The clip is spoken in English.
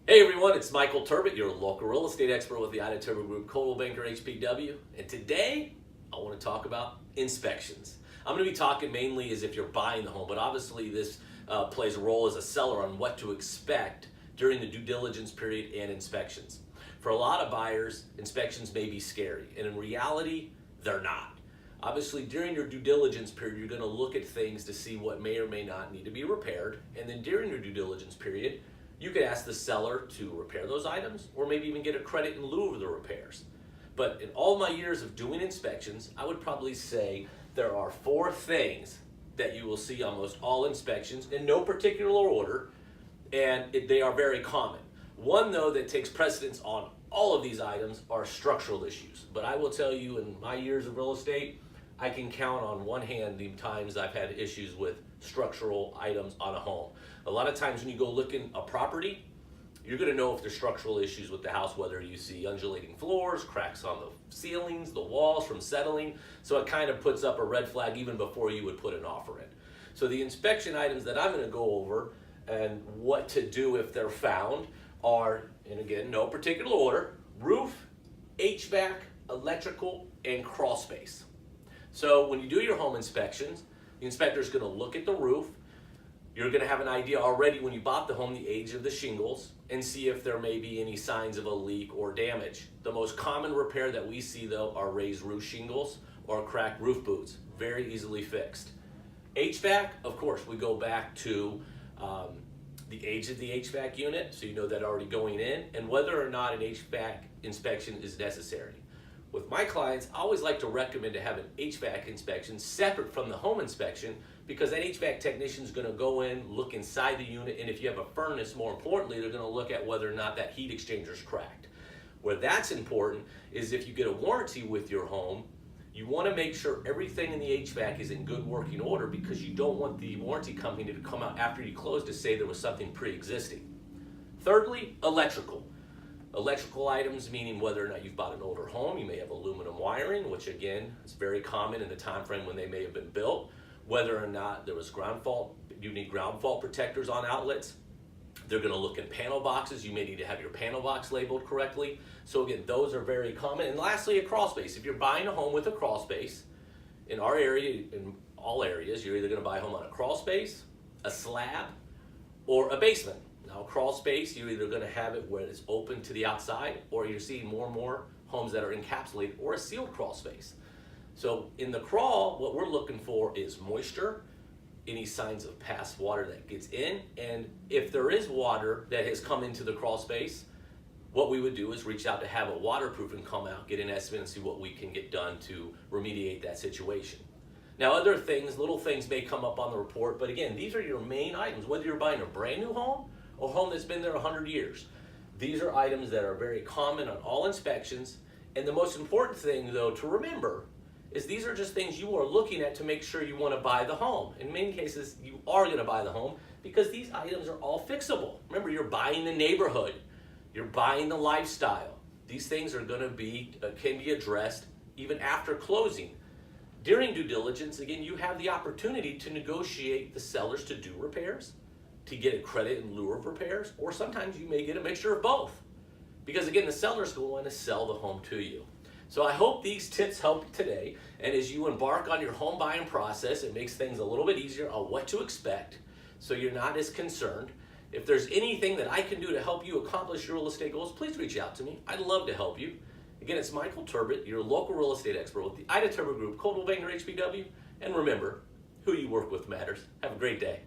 Hey everyone, it's Michael Terbet, your local real estate expert with the Terbet Group, coldwellbanker HPW, and today I want to talk about inspections. I'm going to be talking mainly as if you're buying the home, but obviously this plays a role as a seller on what to expect during the due diligence period and inspections. For a lot of buyers, inspections may be scary, and in reality, they're not. Obviously, during your due diligence period, you're going to look at things to see what may or may not need to be repaired, and then during your due diligence period, you could ask the seller to repair those items or maybe even get a credit in lieu of the repairs. But in all my years of doing inspections, I would probably say there are 4 things that you will see on almost all inspections in no particular order, and they are very common. One, though, that takes precedence on all of these items are structural issues. But I will tell you, in my years of real estate, I can count on one hand the times I've had issues with structural items on a home. A lot of times when you go look in a property, you're going to know if there's structural issues with the house, whether you see undulating floors, cracks on the ceilings, the walls from settling. So it kind of puts up a red flag even before you would put an offer in. So the inspection items that I'm going to go over and what to do if they're found are, and again, no particular order, roof, HVAC, electrical, and crawl space. So when you do your home inspections, the inspector is going to look at the roof. You're going to have an idea already when you bought the home, the age of the shingles, and see if there may be any signs of a leak or damage. The most common repair that we see, though, are raised roof shingles or cracked roof boots, very easily fixed. HVAC, of course, we go back to the age of the HVAC unit, so you know that already going in, and whether or not an HVAC inspection is necessary. With my clients, I always like to recommend to have an HVAC inspection separate from the home inspection, because that HVAC technician is going to go in, look inside the unit, and if you have a furnace, more importantly, they're going to look at whether or not that heat exchanger is cracked. Where that's important is if you get a warranty with your home, you want to make sure everything in the HVAC is in good working order, because you don't want the warranty company to come out after you close to say there was something pre-existing. Thirdly, electrical. Electrical items, meaning whether or not you've bought an older home, you may have aluminum wiring, which again is very common in the time frame when they may have been built. Whether or not there was ground fault, you need ground fault protectors on outlets. They're going to look in panel boxes. You may need to have your panel box labeled correctly. So again, those are very common. And lastly, a crawl space. If you're buying a home with a crawl space, in our area, in all areas, you're either going to buy a home on a crawl space, a slab, or a basement. Now, crawl space, you're either going to have it where it's open to the outside, or you're seeing more and more homes that are encapsulated, or a sealed crawl space. So in the crawl, what we're looking for is moisture, any signs of past water that gets in, and if there is water that has come into the crawl space, what we would do is reach out to have it waterproof and come out, get an estimate, and see what we can get done to remediate that situation. Now, other things, little things may come up on the report, but again, these are your main items, whether you're buying a brand new home or a home that's been there 100 years. These are items that are very common on all inspections, and the most important thing, though, to remember is these are just things you are looking at to make sure you want to buy the home. In many cases, you are going to buy the home because these items are all fixable. Remember, you're buying the neighborhood. You're buying the lifestyle. These things are going to be, can be addressed even after closing. During due diligence, again, you have the opportunity to negotiate the sellers to do repairs, to get a credit in lieu of repairs, or sometimes you may get a mixture of both. Because again, the seller's going to sell the home to you. So I hope these tips help today, and as you embark on your home buying process, it makes things a little bit easier on what to expect, so you're not as concerned. If there's anything that I can do to help you accomplish your real estate goals, please reach out to me. I'd love to help you. Again, it's Michael Terbet, your local real estate expert with the Terbet Group, coldwellbanker HPW, and remember, who you work with matters. Have a great day.